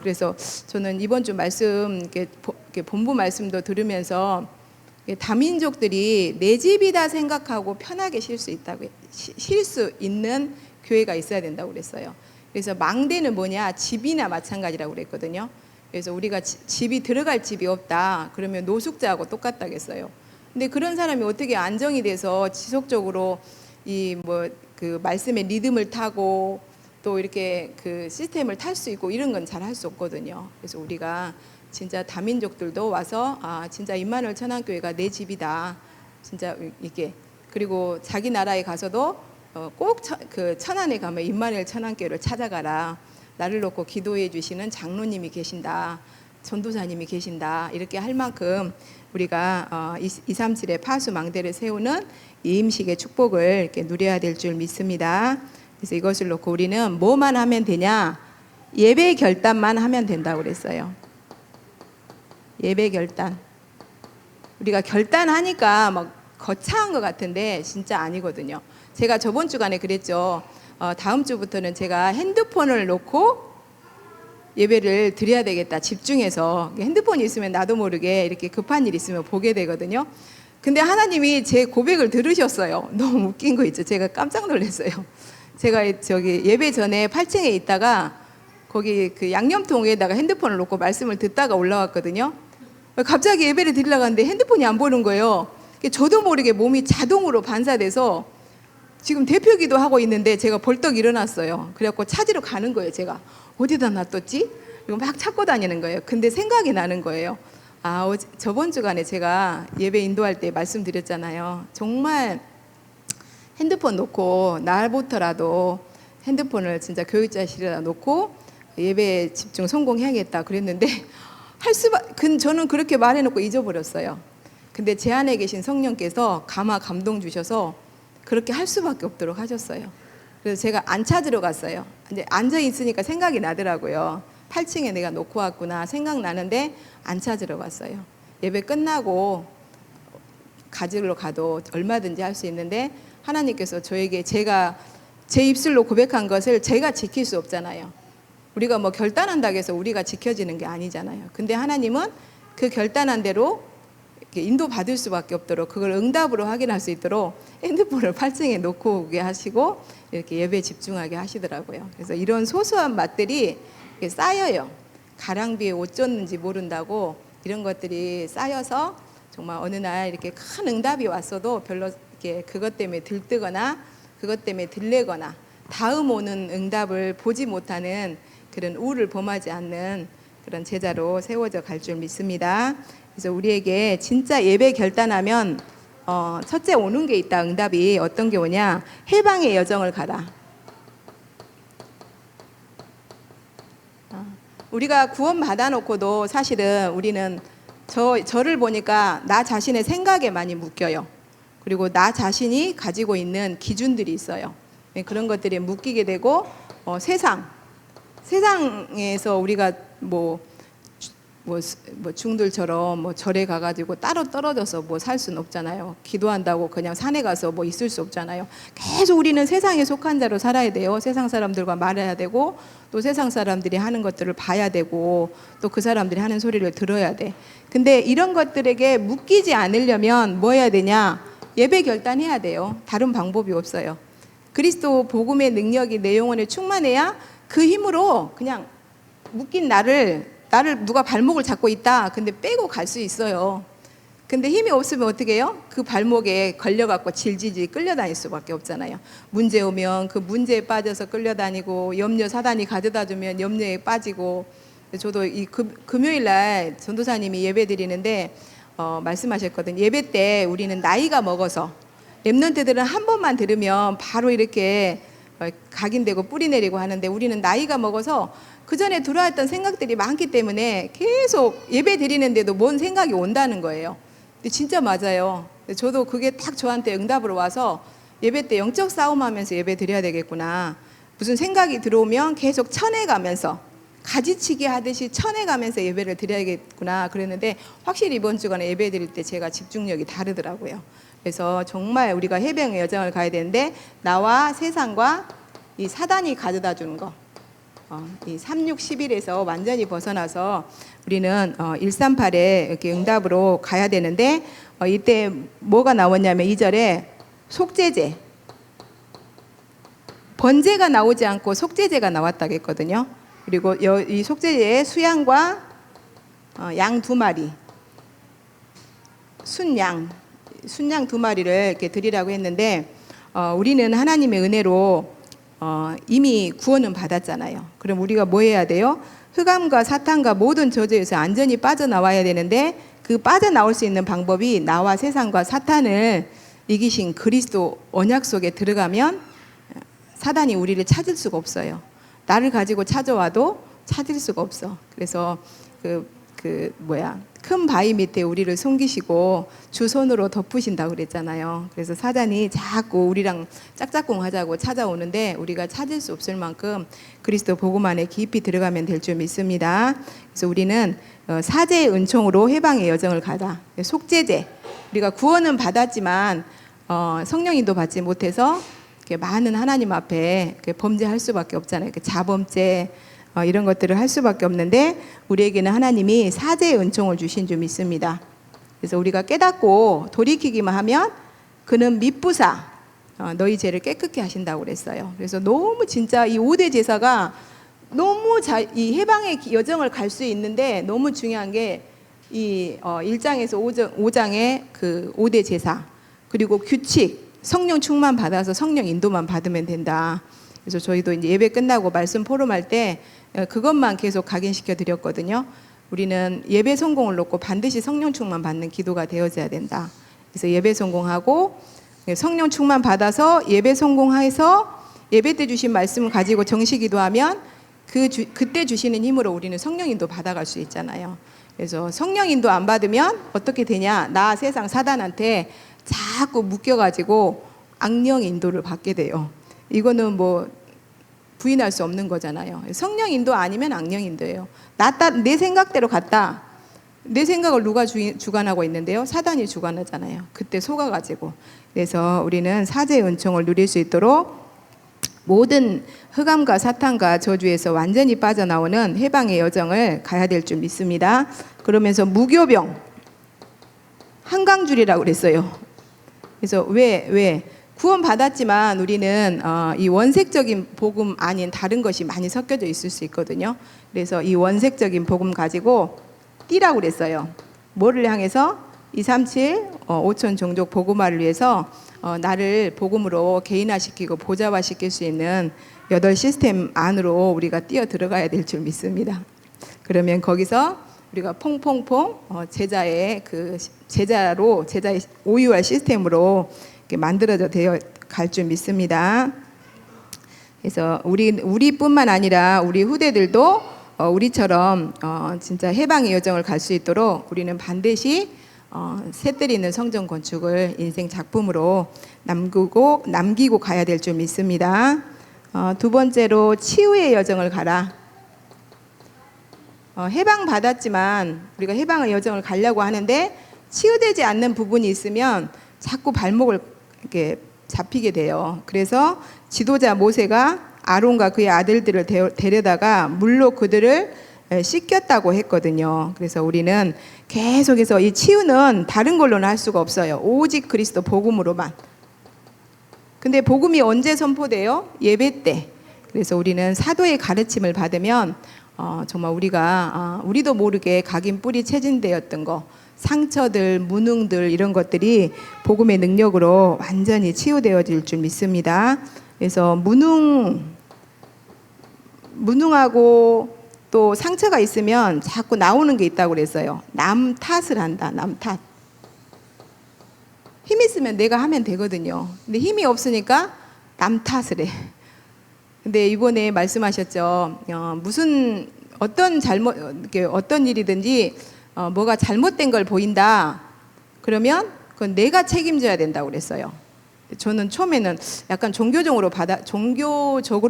그래서 저는 이번 주 말씀 이렇게 본부 말씀도 들으면서 다민족들이 내 집이다 생각하고 편하게 쉴 수 있는 교회가 있어야 된다고 그랬어요. 그래서 망대는 뭐냐, 집이나 마찬가지라고 그랬거든요. 그래서 우리가 집이 들어갈 집이 없다 그러면 노숙자하고 똑같다겠어요. 근데 그런 사람이 어떻게 안정이 돼서 지속적으로 그 말씀의 리듬을 타고 또 이렇게 그 시스템을 탈 수 있고 이런 건 잘 할 수 없거든요. 그래서 우리가 진짜 다민족들도 와서 진짜 임마누엘 천안교회가 내 집이다, 진짜 이게, 그리고 자기 나라에 가서도 꼭 그 천안에 가면 임마누엘 천안교회를 찾아가라, 나를 놓고 기도해 주시는 장로님이 계신다, 전도사님이 계신다, 이렇게 할 만큼 우리가 237의 파수 망대를 세우는 이 임식의 축복을 이렇게 누려야 될 줄 믿습니다. 그래서 이것을 놓고 우리는 뭐만 하면 되냐, 예배 결단만 하면 된다고 그랬어요. 예배 결단. 우리가 결단하니까 막 거창한 것 같은데 진짜 아니거든요. 제가 저번 주간에 그랬죠. 다음 주부터는 제가 핸드폰을 놓고 예배를 드려야 되겠다, 집중해서. 핸드폰이 있으면 나도 모르게 이렇게 급한 일 있으면 보게 되거든요. 근데 하나님이 제 고백을 들으셨어요. 너무 웃긴 거 있죠. 제가 깜짝 놀랐어요. 제가 저기 예배 전에 8층에 있다가 거기 그 양념통 위에다가 핸드폰을 놓고 말씀을 듣다가 올라왔거든요. 갑자기 예배를 드리려고 하는데 핸드폰이 안 보는 거예요. 저도 모르게 몸이 자동으로 반사돼서 지금 대표기도 하고 있는데 제가 벌떡 일어났어요. 그래갖고 찾으러 가는 거예요. 제가 어디다 놔뒀지? 이거 막 찾고 다니는 거예요. 근데 생각이 나는 거예요. 저번 주간에 제가 예배 인도할 때 말씀드렸잖아요. 정말 핸드폰 놓고 날부터라도 핸드폰을 진짜 교육자실에다 놓고 예배 집중 성공해야겠다 그랬는데 저는 그렇게 말해놓고 잊어버렸어요. 근데 제 안에 계신 성령께서 감동 주셔서 그렇게 할 수밖에 없도록 하셨어요. 그래서 제가 안 찾으러 갔어요. 이제 앉아 있으니까 생각이 나더라고요. 8층에 내가 놓고 왔구나 생각나는데 안 찾으러 갔어요. 예배 끝나고 가지러 가도 얼마든지 할 수 있는데 하나님께서 저에게 제가 제 입술로 고백한 것을 제가 지킬 수 없잖아요. 우리가 뭐 결단한다고 해서 우리가 지켜지는 게 아니잖아요. 근데 하나님은 그 결단한 대로 인도받을 수밖에 없도록 그걸 응답으로 확인할 수 있도록 핸드폰을 8층에 놓고 오게 하시고 이렇게 예배에 집중하게 하시더라고요. 그래서 이런 소소한 맛들이 쌓여요. 가랑비에 옷 젖는지 모른다고 이런 것들이 쌓여서 정말 어느 날 이렇게 큰 응답이 왔어도 별로 이렇게 그것 때문에 들뜨거나 그것 때문에 들레거나 다음 오는 응답을 보지 못하는 그런 우를 범하지 않는 그런 제자로 세워져 갈 줄 믿습니다. 그래서 우리에게 진짜 예배 결단하면 첫째 오는 게 있다. 응답이 어떤 게 오냐? 해방의 여정을 가라. 우리가 구원 받아놓고도 사실은 우리는 저를 보니까 나 자신의 생각에 많이 묶여요. 그리고 나 자신이 가지고 있는 기준들이 있어요. 그런 것들이 묶이게 되고 세상에서 우리가 뭐 중들처럼 절에 가가지고 따로 떨어져서 살 수는 없잖아요. 기도한다고 그냥 산에 가서 있을 수 없잖아요. 계속 우리는 세상에 속한 자로 살아야 돼요. 세상 사람들과 말해야 되고 또 세상 사람들이 하는 것들을 봐야 되고 또 그 사람들이 하는 소리를 들어야 돼. 근데 이런 것들에게 묶이지 않으려면 뭐 해야 되냐? 예배 결단해야 돼요. 다른 방법이 없어요. 그리스도 복음의 능력이 내 영혼에 충만해야 그 힘으로 그냥 묶인 나를 누가 발목을 잡고 있다. 근데 빼고 갈 수 있어요. 근데 힘이 없으면 어떻게 해요? 그 발목에 걸려갖고 질질질 끌려다닐 수밖에 없잖아요. 문제 오면 그 문제에 빠져서 끌려다니고 염려 사단이 가져다 주면 염려에 빠지고. 저도 이 금요일 날 전도사님이 예배 드리는데 말씀하셨거든요. 예배 때 우리는 나이가 먹어서 랩런트들은 한 번만 들으면 바로 이렇게 각인되고 뿌리 내리고 하는데 우리는 나이가 먹어서 그 전에 들어왔던 생각들이 많기 때문에 계속 예배 드리는데도 뭔 생각이 온다는 거예요. 근데 진짜 맞아요. 저도 그게 딱 저한테 응답으로 와서 예배 때 영적 싸움하면서 예배 드려야 되겠구나. 무슨 생각이 들어오면 계속 쳐내가면서 가지치기 하듯이 쳐내가면서 예배를 드려야겠구나 그랬는데 확실히 이번 주간에 예배 드릴 때 제가 집중력이 다르더라고요. 그래서 정말 우리가 해방의 여정을 가야 되는데 나와 세상과 이 사단이 가져다 주는 거 이 3611에서 완전히 벗어나서 우리는 138에 이렇게 응답으로 가야 되는데 이때 뭐가 나왔냐면 2절에 속죄제 번제가 나오지 않고 속죄제가 나왔다고 했거든요. 그리고 이 속죄제에 수양과 양 2마리 순양 2마리를 이렇게 드리라고 했는데 우리는 하나님의 은혜로 이미 구원은 받았잖아요. 그럼 우리가 뭐 해야 돼요? 흑암과 사탄과 모든 저주에서 안전히 빠져나와야 되는데 그 빠져나올 수 있는 방법이 나와 세상과 사탄을 이기신 그리스도 언약 속에 들어가면 사단이 우리를 찾을 수가 없어요. 나를 가지고 찾아와도 찾을 수가 없어. 그래서 큰 바위 밑에 우리를 숨기시고 주 손으로 덮으신다고 그랬잖아요. 그래서 사단이 자꾸 우리랑 짝짝꿍 하자고 찾아오는데 우리가 찾을 수 없을 만큼 그리스도 복음 안에 깊이 들어가면 될 줄 믿습니다. 그래서 우리는 사제의 은총으로 해방의 여정을 가다. 속죄제 우리가 구원은 받았지만 성령인도 받지 못해서 많은 하나님 앞에 범죄할 수밖에 없잖아요. 자범죄 이런 것들을 할 수밖에 없는데 우리에게는 하나님이 사제의 은총을 주신 줄 믿습니다. 그래서 우리가 깨닫고 돌이키기만 하면 그는 미쁘사 너희 죄를 깨끗게 하신다고 그랬어요. 그래서 너무 진짜 이 5대 제사가 너무 이 해방의 여정을 갈 수 있는데 너무 중요한 게 이 1장에서 5장의 그 5대 제사, 그리고 규칙, 성령 충만 받아서 성령 인도만 받으면 된다. 그래서 저희도 이제 예배 끝나고 말씀 포럼할 때 그것만 계속 각인시켜 드렸거든요. 우리는 예배 성공을 놓고 반드시 성령 충만 받는 기도가 되어져야 된다. 그래서 예배 성공하고 성령 충만 받아서 예배 성공해서 예배 때 주신 말씀을 가지고 정시 기도하면 그때 주시는 힘으로 우리는 성령 인도 받아갈 수 있잖아요. 그래서 성령 인도 안 받으면 어떻게 되냐? 나 세상 사단한테 자꾸 묶여가지고 악령 인도를 받게 돼요. 이거는 뭐 부인할 수 없는 거잖아요. 성령 인도 아니면 악령 인도예요. 내 생각대로 갔다. 내 생각을 누가 주관하고 있는데요? 사단이 주관하잖아요. 그때 속아가지고. 그래서 우리는 사제의 은총을 누릴 수 있도록 모든 흑암과 사탄과 저주에서 완전히 빠져나오는 해방의 여정을 가야 될 줄 믿습니다. 그러면서 무교병, 한강줄이라고 그랬어요. 그래서 왜 구원 받았지만 우리는 이 원색적인 복음 아닌 다른 것이 많이 섞여져 있을 수 있거든요. 그래서 이 원색적인 복음 가지고 뛰라고 그랬어요. 뭐를 향해서? 237 5천 종족 복음화를 위해서 나를 복음으로 개인화시키고 보좌화시킬 수 있는 8 시스템 안으로 우리가 뛰어 들어가야 될 줄 믿습니다. 그러면 거기서 우리가 퐁퐁퐁 제자의 오유할 시스템으로 이렇게 만들어져 되어 갈 줄 믿습니다. 그래서 우리뿐만 아니라 우리 후대들도 우리처럼 진짜 해방의 여정을 갈 수 있도록 우리는 반드시 새뜰 있는 성전 건축을 인생 작품으로 남기고 가야 될 줄 믿습니다. 두 번째로 치유의 여정을 가라. 해방 받았지만 우리가 해방의 여정을 가려고 하는데 치유되지 않는 부분이 있으면 자꾸 발목을 이렇게 잡히게 돼요. 그래서 지도자 모세가 아론과 그의 아들들을 데려다가 물로 그들을 씻겼다고 했거든요. 그래서 우리는 계속해서 이 치유는 다른 걸로는 할 수가 없어요. 오직 그리스도 복음으로만. 근데 복음이 언제 선포돼요? 예배 때. 그래서 우리는 사도의 가르침을 받으면 정말 우리도 모르게 각인 뿌리 체진되었던 거, 상처들, 무능들 이런 것들이 복음의 능력으로 완전히 치유되어질 줄 믿습니다. 그래서 무능하고 또 상처가 있으면 자꾸 나오는 게 있다고 그랬어요. 남 탓을 한다. 남 탓. 힘 있으면 내가 하면 되거든요. 근데 힘이 없으니까 남 탓을 해. 근데 이번에 말씀하셨죠. 어떤 일이든지 뭐가 잘못된 걸 보인다. 그러면 그건 내가 책임져야 된다고 그랬어요. 저는 처음에는 약간 종교적으로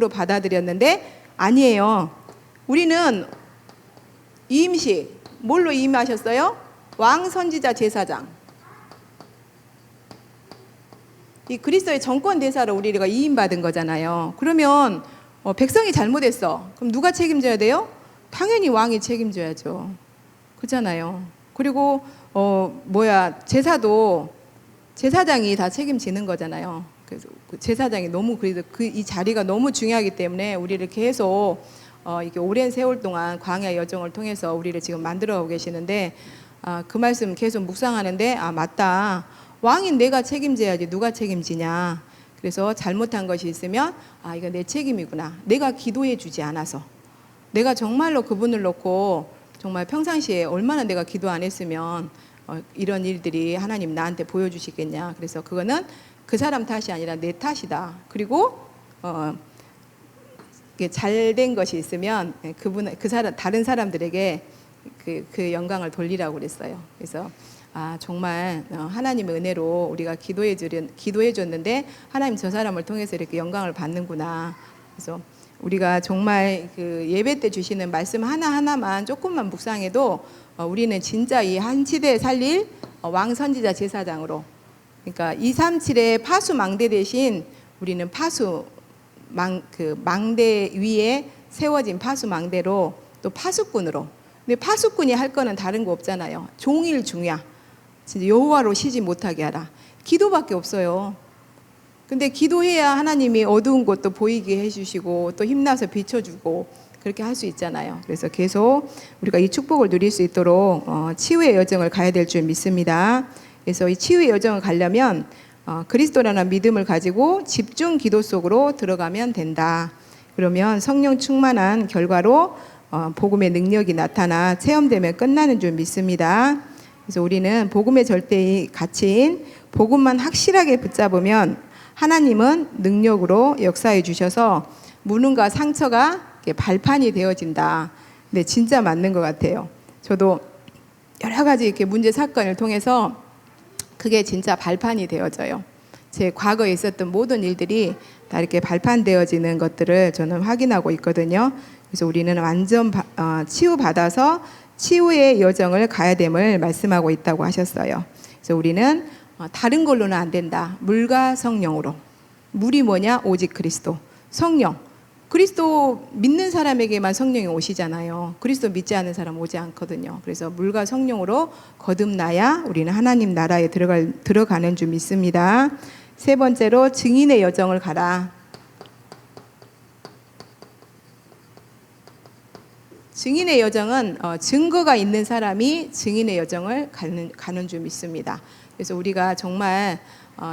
받아들였는데 아니에요. 우리는 이임식 뭘로 이임하셨어요? 왕, 선지자, 제사장. 이 그리스도의 정권 대사로 우리가 이임받은 거잖아요. 그러면 백성이 잘못했어. 그럼 누가 책임져야 돼요? 당연히 왕이 책임져야죠. 그렇잖아요. 그리고 제사장이 다 책임지는 거잖아요. 그래서 제사장이 너무 이 자리가 너무 중요하기 때문에 우리를 계속 이게 오랜 세월 동안 광야 여정을 통해서 우리를 지금 만들어가고 계시는데 그 말씀 계속 묵상하는데 맞다. 왕인 내가 책임져야지 누가 책임지냐. 그래서 잘못한 것이 있으면 이거 내 책임이구나. 내가 기도해 주지 않아서. 내가 정말로 그분을 놓고 정말 평상시에 얼마나 내가 기도 안 했으면 이런 일들이 하나님 나한테 보여주시겠냐. 그래서 그거는 그 사람 탓이 아니라 내 탓이다. 그리고 잘된 것이 있으면 다른 사람들에게 그 영광을 돌리라고 그랬어요. 그래서 정말 하나님의 은혜로 우리가 기도해 줬는데 하나님 저 사람을 통해서 이렇게 영광을 받는구나. 그래서 우리가 정말 그 예배 때 주시는 말씀 하나하나만 조금만 묵상해도 우리는 진짜 이 한 시대에 살릴 왕, 선지자, 제사장으로, 그러니까 237의 파수 망대 대신 우리는 망대 위에 세워진 파수 망대로 또 파수꾼으로. 근데 파수꾼이 할 거는 다른 거 없잖아요. 종일 중야. 진짜 여호와로 쉬지 못하게 하라. 기도밖에 없어요. 근데 기도해야 하나님이 어두운 것도 보이게 해주시고 또 힘나서 비춰주고 그렇게 할 수 있잖아요. 그래서 계속 우리가 이 축복을 누릴 수 있도록 치유의 여정을 가야 될 줄 믿습니다. 그래서 이 치유의 여정을 가려면 그리스도라는 믿음을 가지고 집중 기도 속으로 들어가면 된다. 그러면 성령 충만한 결과로 복음의 능력이 나타나 체험되면 끝나는 줄 믿습니다. 그래서 우리는 복음의 절대의 가치인 복음만 확실하게 붙잡으면 하나님은 능력으로 역사해 주셔서 무능과 상처가 발판이 되어진다. 근데 진짜 맞는 것 같아요. 저도 여러 가지 이렇게 문제 사건을 통해서 그게 진짜 발판이 되어져요. 제 과거에 있었던 모든 일들이 다 이렇게 발판되어지는 것들을 저는 확인하고 있거든요. 그래서 우리는 완전 치유받아서 치유의 여정을 가야 됨을 말씀하고 있다고 하셨어요. 그래서 우리는 다른 걸로는 안 된다. 물과 성령으로. 물이 뭐냐? 오직 그리스도. 성령. 그리스도 믿는 사람에게만 성령이 오시잖아요. 그리스도 믿지 않는 사람 오지 않거든요. 그래서 물과 성령으로 거듭나야 우리는 하나님 나라에 들어가는 줄 믿습니다. 세 번째로 증인의 여정을 가라. 증인의 여정은 증거가 있는 사람이 증인의 여정을 가는 줄 믿습니다. 그래서 우리가 정말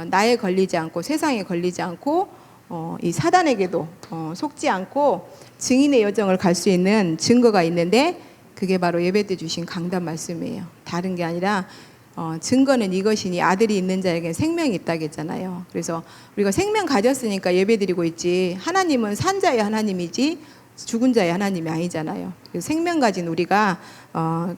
나에 걸리지 않고 세상에 걸리지 않고 이 사단에게도 속지 않고 증인의 여정을 갈 수 있는 증거가 있는데 그게 바로 예배 때 주신 강단 말씀이에요. 다른 게 아니라 증거는 이것이니 아들이 있는 자에게 생명이 있다고 했잖아요. 그래서 우리가 생명 가졌으니까 예배 드리고 있지 하나님은 산 자의 하나님이지 죽은 자의 하나님이 아니잖아요. 그래서 생명 가진 우리가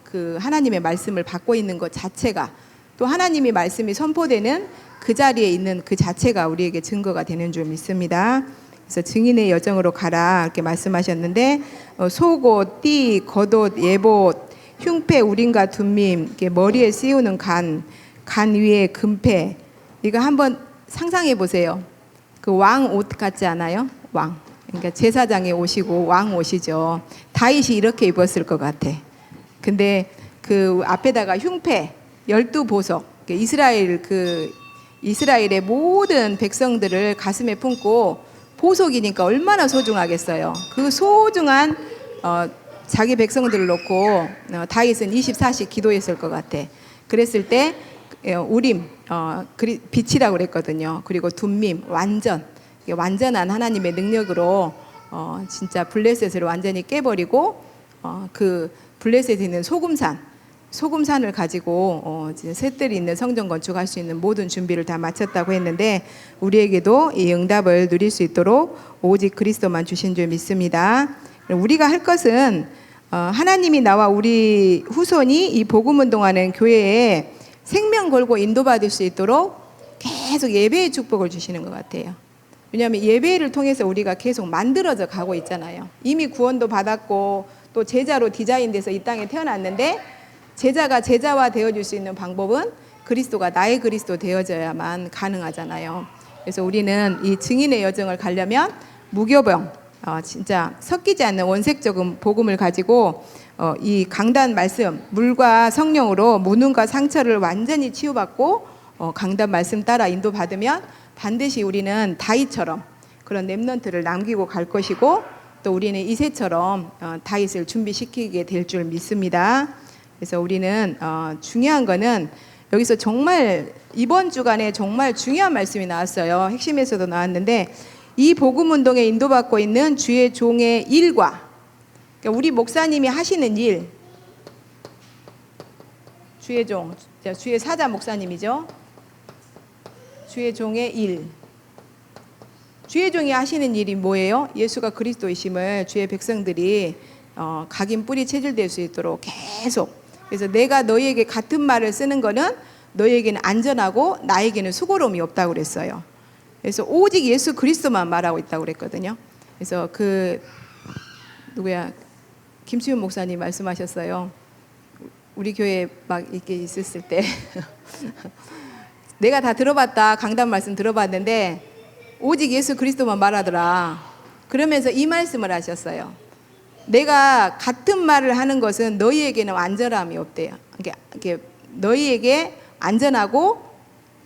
그 하나님의 말씀을 받고 있는 것 자체가 또 하나님의 말씀이 선포되는 그 자리에 있는 그 자체가 우리에게 증거가 되는 줄 믿습니다. 그래서 증인의 여정으로 가라 이렇게 말씀하셨는데 속옷, 띠, 겉옷, 예봇, 흉패, 우림과 둔밈, 이렇게 머리에 씌우는 간 위에 금패. 이거 한번 상상해 보세요. 그 왕 옷 같지 않아요? 왕. 그러니까 제사장의 옷이고 왕 옷이죠. 다윗이 이렇게 입었을 것 같아. 근데 그 앞에다가 흉패, 12보석, 이스라엘의 모든 백성들을 가슴에 품고 보석이니까 얼마나 소중하겠어요. 그 소중한 자기 백성들을 놓고 다윗은 24시 기도했을 것 같아. 그랬을 때 우림, 빛이라고 그랬거든요. 그리고 둔밈, 완전한 하나님의 능력으로 진짜 블레셋을 완전히 깨버리고 그 블레셋에 있는 소금산을 가지고 셋들이 있는 성전 건축할 수 있는 모든 준비를 다 마쳤다고 했는데 우리에게도 이 응답을 누릴 수 있도록 오직 그리스도만 주신 줄 믿습니다. 우리가 할 것은 하나님이 나와 우리 후손이 이 복음 운동하는 교회에 생명 걸고 인도받을 수 있도록 계속 예배의 축복을 주시는 것 같아요. 왜냐하면 예배를 통해서 우리가 계속 만들어져 가고 있잖아요. 이미 구원도 받았고 또 제자로 디자인돼서 이 땅에 태어났는데 제자가 제자화 되어줄 수 있는 방법은 그리스도가 나의 그리스도 되어져야만 가능하잖아요. 그래서 우리는 이 증인의 여정을 가려면 무교병, 진짜 섞이지 않는 원색적인 복음을 가지고 이 강단 말씀, 물과 성령으로 무능과 상처를 완전히 치유받고 강단 말씀 따라 인도받으면 반드시 우리는 다윗처럼 그런 렘넌트를 남기고 갈 것이고 또 우리는 이새처럼 다윗을 준비시키게 될 줄 믿습니다. 그래서 우리는 중요한 거는 여기서 정말 이번 주간에 정말 중요한 말씀이 나왔어요. 핵심에서도 나왔는데 이 복음 운동에 인도받고 있는 주의 종의 일과 그러니까 우리 목사님이 하시는 일, 주의 종, 주의 사자 목사님이죠. 주의 종의 일. 주의 종이 하시는 일이 뭐예요? 예수가 그리스도이심을 주의 백성들이 각인 뿌리 체질될 수 있도록 계속. 그래서 내가 너희에게 같은 말을 쓰는 거는 너희에게는 안전하고 나에게는 수고로움이 없다고 그랬어요. 그래서 오직 예수 그리스도만 말하고 있다고 그랬거든요. 그래서 김수윤 목사님 말씀하셨어요. 우리 교회 막 이렇게 있었을 때 내가 다 들어봤다. 강단 말씀 들어봤는데 오직 예수 그리스도만 말하더라. 그러면서 이 말씀을 하셨어요. 내가 같은 말을 하는 것은 너희에게는 안전함이 없대요. 너희에게 안전하고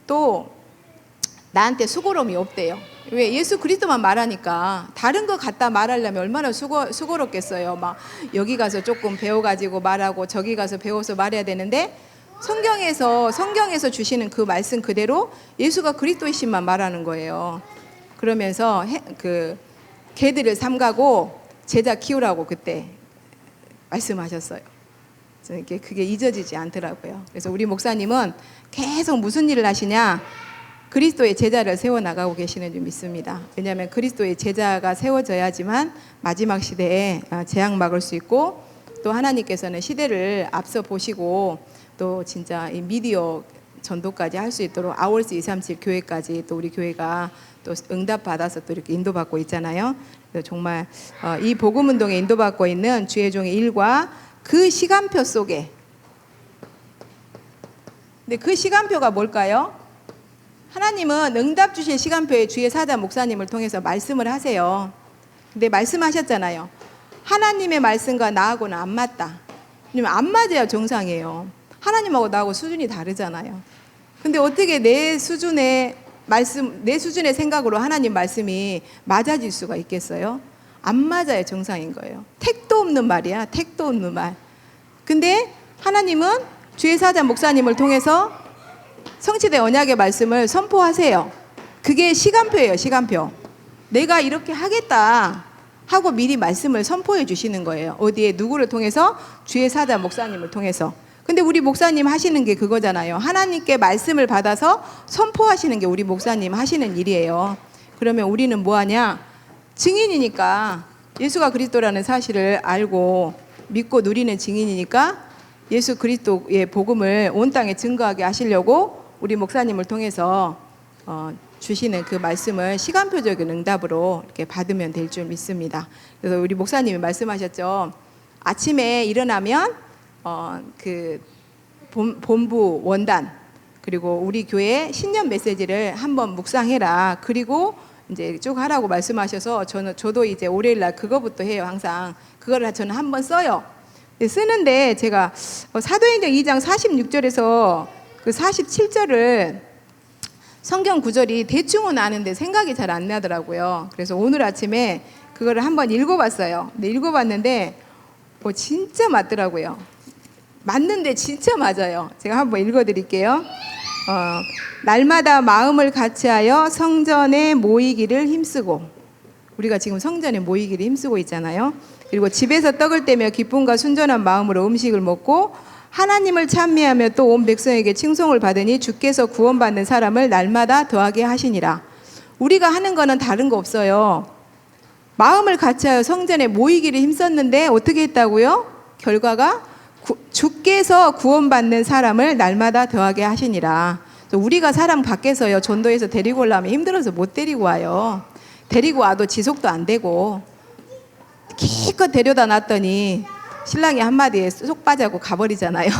또 나한테 수고로움이 없대요. 왜? 예수 그리스도만 말하니까. 다른 거 갖다 말하려면 얼마나 수고롭겠어요. 막 여기 가서 조금 배워가지고 말하고 저기 가서 배워서 말해야 되는데, 성경에서 주시는 그 말씀 그대로 예수가 그리스도이신만 말하는 거예요. 그러면서 개들을 삼가고 제자 키우라고 그때 말씀하셨어요. 그게 잊어지지 않더라고요. 그래서 우리 목사님은 계속 무슨 일을 하시냐? 그리스도의 제자를 세워나가고 계시는 줄 믿습니다. 왜냐하면 그리스도의 제자가 세워져야지만 마지막 시대에 재앙 막을 수 있고, 또 하나님께서는 시대를 앞서 보시고 또 진짜 이 미디어 전도까지 할 수 있도록 아월스 237 교회까지 또 우리 교회가 또 응답받아서 또 이렇게 인도받고 있잖아요. 그래서 정말 이 복음운동에 인도받고 있는 주의 종의 일과 그 시간표 속에, 근데 그 시간표가 뭘까요? 하나님은 응답 주실 시간표에 주의 사자 목사님을 통해서 말씀을 하세요. 근데 말씀하셨잖아요. 하나님의 말씀과 나하고는 안 맞다. 왜냐면 안 맞아야 정상이에요. 하나님하고 나하고 수준이 다르잖아요. 근데 어떻게 내 수준의 말씀, 내 수준의 생각으로 하나님 말씀이 맞아질 수가 있겠어요? 안 맞아야 정상인 거예요. 택도 없는 말이야. 택도 없는 말. 근데 하나님은 주의 사자 목사님을 통해서 성취된 언약의 말씀을 선포하세요. 그게 시간표예요. 시간표. 내가 이렇게 하겠다 하고 미리 말씀을 선포해 주시는 거예요. 어디에? 누구를 통해서? 주의 사자 목사님을 통해서. 근데 우리 목사님 하시는 게 그거잖아요. 하나님께 말씀을 받아서 선포하시는 게 우리 목사님 하시는 일이에요. 그러면 우리는 뭐 하냐? 증인이니까, 예수가 그리스도라는 사실을 알고 믿고 누리는 증인이니까 예수 그리스도의 복음을 온 땅에 증거하게 하시려고 우리 목사님을 통해서 주시는 그 말씀을 시간표적인 응답으로 이렇게 받으면 될 줄 믿습니다. 그래서 우리 목사님이 말씀하셨죠. 아침에 일어나면 그 본부 원단 그리고 우리 교회 신년 메시지를 한번 묵상해라. 그리고 이제 쭉 하라고 말씀하셔서 저도 이제 월요일 날 그거부터 해요. 항상 그거를 저는 한번 써요. 쓰는데 제가 사도행전 2장 46절에서 그 47절을 성경 구절이 대충은 아는데 생각이 잘 안 나더라고요. 그래서 오늘 아침에 그거를 한번 읽어봤어요. 근데 읽어봤는데 진짜 맞더라고요. 맞는데 진짜 맞아요. 제가 한번 읽어드릴게요. 날마다 마음을 같이하여 성전에 모이기를 힘쓰고, 우리가 지금 성전에 모이기를 힘쓰고 있잖아요. 그리고 집에서 떡을 떼며 기쁨과 순전한 마음으로 음식을 먹고 하나님을 찬미하며 또 온 백성에게 칭송을 받으니 주께서 구원받는 사람을 날마다 더하게 하시니라. 우리가 하는 거는 다른 거 없어요. 마음을 같이하여 성전에 모이기를 힘썼는데 어떻게 했다고요? 결과가 주께서 구원받는 사람을 날마다 더하게 하시니라. 우리가 사람 밖에서요 전도해서 데리고 오려면 힘들어서 못 데리고 와요. 데리고 와도 지속도 안 되고 기껏 데려다 놨더니 신랑이 한마디에 쏙 빠져고 가버리잖아요.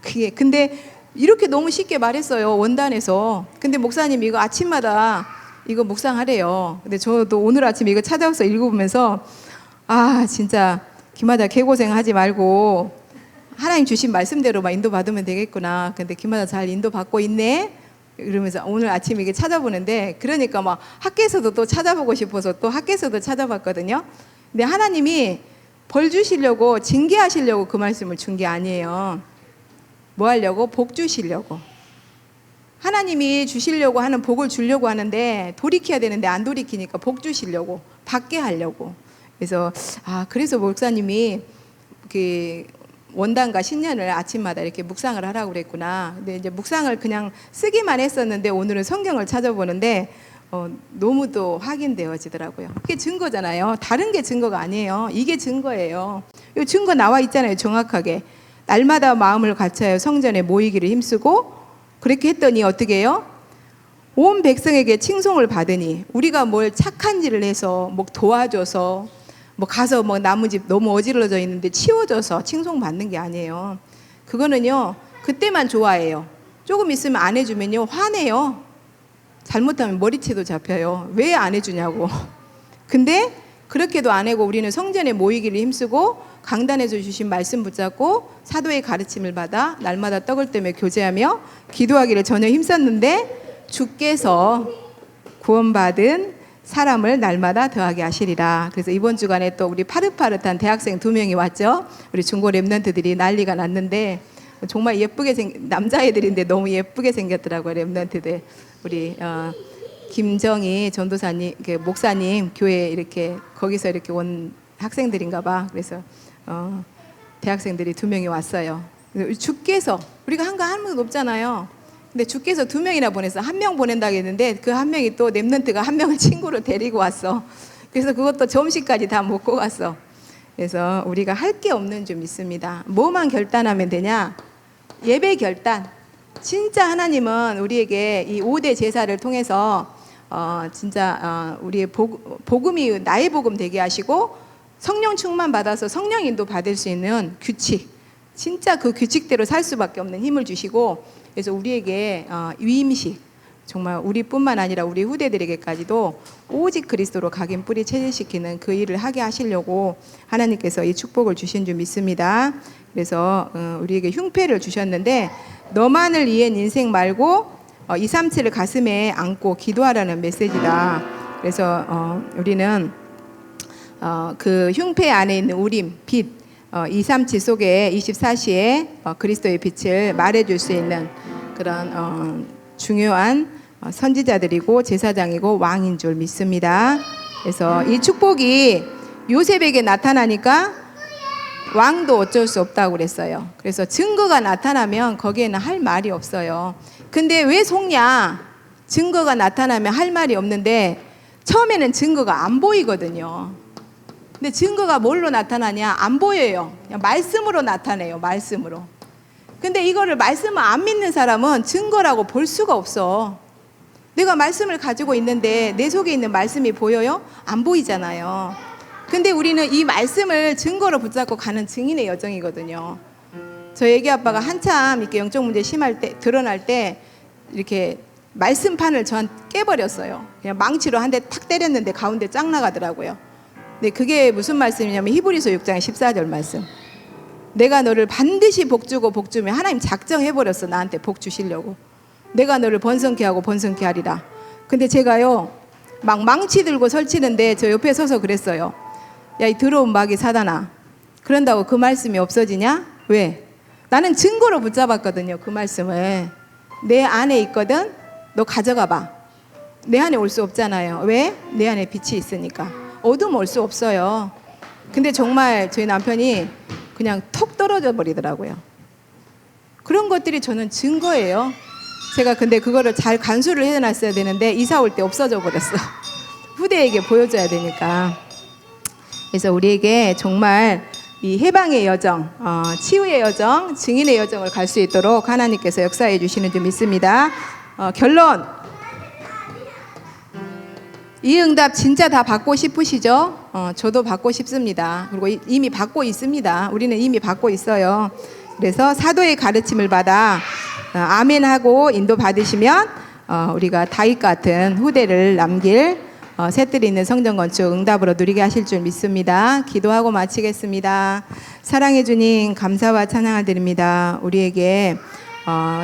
그게 근데 이렇게 너무 쉽게 말했어요, 원단에서. 근데 목사님 이거 아침마다 이거 묵상하래요. 근데 저도 오늘 아침에 이거 찾아와서 읽어보면서 진짜 김하자 개고생하지 말고 하나님 주신 말씀대로만 인도받으면 되겠구나. 근데 김하자 잘 인도받고 있네 이러면서 오늘 아침에 이게 찾아보는데, 그러니까 막 학교에서도 또 찾아보고 싶어서 또 학교에서도 찾아봤거든요. 근데 하나님이 벌 주시려고, 징계하시려고 그 말씀을 준 게 아니에요. 뭐 하려고? 복 주시려고. 하나님이 주시려고 하는 복을 주려고 하는데 돌이켜야 되는데 안 돌이키니까 복 주시려고, 받게 하려고. 그래서 목사님이 그 원단과 신년을 아침마다 이렇게 묵상을 하라고 그랬구나. 근데 이제 묵상을 그냥 쓰기만 했었는데 오늘은 성경을 찾아보는데 너무도 확인되어지더라고요. 그게 증거잖아요. 다른 게 증거가 아니에요. 이게 증거예요. 이 증거 나와 있잖아요. 정확하게. 날마다 마음을 같이하여 성전에 모이기를 힘쓰고, 그렇게 했더니 어떻게 해요? 온 백성에게 칭송을 받으니, 우리가 뭘 착한 일을 해서 뭐 도와줘서 뭐 가서 뭐 나무집 너무 어지러져 있는데 치워줘서 칭송 받는 게 아니에요. 그거는요 그때만 좋아해요. 조금 있으면 안 해주면요 화내요. 잘못하면 머리채도 잡혀요. 왜 안 해주냐고. 근데 그렇게도 안 하고 우리는 성전에 모이기를 힘쓰고 강단에서 주신 말씀 붙잡고 사도의 가르침을 받아 날마다 떡을 떼며 교제하며 기도하기를 전혀 힘썼는데 주께서 구원받은 사람을 날마다 더하게 하시리라. 그래서 이번 주간에 또 우리 파릇파릇한 대학생 2명이 왔죠. 우리 중고 랩런트들이 난리가 났는데 정말 예쁘게 남자애들인데 너무 예쁘게 생겼더라고요. 랩런트들. 우리 김정희 전도사님, 목사님 교회 이렇게 거기서 이렇게 온 학생들인가 봐. 그래서 대학생들이 2명이 왔어요. 주께서 우리가 한 거 아무것도 없잖아요. 근데 주께서 2명이나 보냈어. 1명 보낸다고 했는데 그 1명이 또 랩런트가 1명을 친구로 데리고 왔어. 그래서 그것도 점심까지 다 먹고 갔어. 그래서 우리가 할 게 없는 줄 믿습니다. 뭐만 결단하면 되냐? 예배 결단. 진짜 하나님은 우리에게 이 5대 제사를 통해서 진짜 우리의 복음이 나의 복음 되게 하시고 성령 충만 받아서 성령 인도 받을 수 있는 규칙, 진짜 그 규칙대로 살 수밖에 없는 힘을 주시고, 그래서 우리에게 위임식, 정말 우리뿐만 아니라 우리 후대들에게까지도 오직 그리스도로 각인 뿌리 체질시키는 그 일을 하게 하시려고 하나님께서 이 축복을 주신 줄 믿습니다. 그래서 우리에게 흉패를 주셨는데 너만을 위한 인생 말고 237을 가슴에 안고 기도하라는 메시지다. 그래서 우리는 그 흉패 안에 있는 우림, 빛, 237 속에 24시에 그리스도의 빛을 말해줄 수 있는 그런 중요한 선지자들이고 제사장이고 왕인 줄 믿습니다. 그래서 이 축복이 요셉에게 나타나니까 왕도 어쩔 수 없다고 그랬어요. 그래서 증거가 나타나면 거기에는 할 말이 없어요. 근데 왜 속냐? 증거가 나타나면 할 말이 없는데 처음에는 증거가 안 보이거든요. 근데 증거가 뭘로 나타나냐? 안 보여요. 그냥 말씀으로 나타내요. 말씀으로. 근데 이거를 말씀을 안 믿는 사람은 증거라고 볼 수가 없어. 내가 말씀을 가지고 있는데 내 속에 있는 말씀이 보여요? 안 보이잖아요. 근데 우리는 이 말씀을 증거로 붙잡고 가는 증인의 여정이거든요. 저희 애기 아빠가 한참 이렇게 영적 문제 심할 때, 드러날 때 이렇게 말씀판을 저한테 깨버렸어요. 그냥 망치로 한 대 탁 때렸는데 가운데 쫙 나가더라고요. 근데 그게 무슨 말씀이냐면 히브리서 6장 14절 말씀. 내가 너를 반드시 복주고 복주면 하나님 작정해버렸어. 나한테 복 주시려고. 내가 너를 번성케 하고 번성케 하리라. 근데 제가요 막 망치 들고 설치는데 저 옆에 서서 그랬어요. 야, 이 더러운 마귀 사단아, 그런다고 그 말씀이 없어지냐? 왜? 나는 증거로 붙잡았거든요. 그 말씀을 내 안에 있거든. 너 가져가 봐. 내 안에 올 수 없잖아요. 왜? 내 안에 빛이 있으니까. 어둠 올 수 없어요. 근데 정말 저희 남편이 그냥 톡 떨어져 버리더라고요. 그런 것들이 저는 증거예요. 제가 근데 그거를 잘 간수를 해놨어야 되는데 이사 올 때 없어져 버렸어. 후대에게 보여줘야 되니까. 그래서 우리에게 정말 이 해방의 여정, 치유의 여정, 증인의 여정을 갈 수 있도록 하나님께서 역사해 주시는 줄 믿습니다. 결론, 이 응답 진짜 다 받고 싶으시죠? 저도 받고 싶습니다. 그리고 이미 받고 있습니다. 우리는 이미 받고 있어요. 그래서 사도의 가르침을 받아 아멘하고 인도 받으시면 우리가 다윗 같은 후대를 남길 새들이 있는 성전 건축 응답으로 누리게 하실 줄 믿습니다. 기도하고 마치겠습니다. 사랑해 주님 감사와 찬양을 드립니다. 우리에게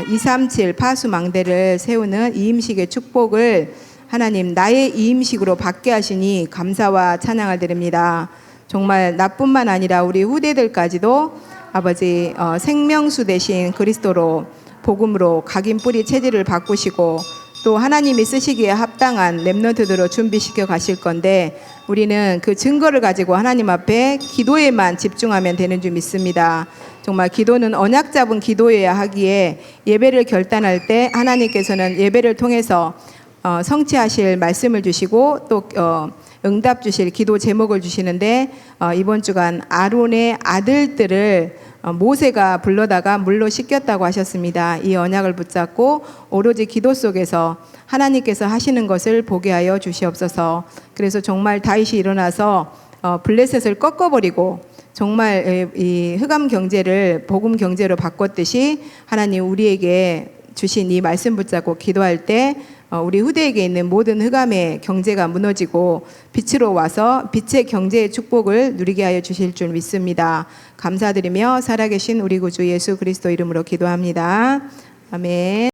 237 파수망대를 세우는 이임식의 축복을 하나님 나의 이임식으로 받게 하시니 감사와 찬양을 드립니다. 정말 나뿐만 아니라 우리 후대들까지도 아버지 생명수 대신 그리스도로 복음으로 각인 뿌리 체질을 바꾸시고 또 하나님이 쓰시기에 합당한 렘넌트들로 준비시켜 가실 건데 우리는 그 증거를 가지고 하나님 앞에 기도에만 집중하면 되는 줄 믿습니다. 정말 기도는 언약 잡은 기도여야 하기에 예배를 결단할 때 하나님께서는 예배를 통해서 성취하실 말씀을 주시고 또 응답 주실 기도 제목을 주시는데 이번 주간 아론의 아들들을 모세가 불러다가 물로 씻겼다고 하셨습니다. 이 언약을 붙잡고 오로지 기도 속에서 하나님께서 하시는 것을 보게 하여 주시옵소서. 그래서 정말 다윗이 일어나서 블레셋을 꺾어버리고 정말 이 흑암 경제를 복음 경제로 바꿨듯이 하나님 우리에게 주신 이 말씀 붙잡고 기도할 때 우리 후대에게 있는 모든 흑암의 경제가 무너지고 빛으로 와서 빛의 경제의 축복을 누리게 하여 주실 줄 믿습니다. 감사드리며 살아계신 우리 구주 예수 그리스도 이름으로 기도합니다. 아멘.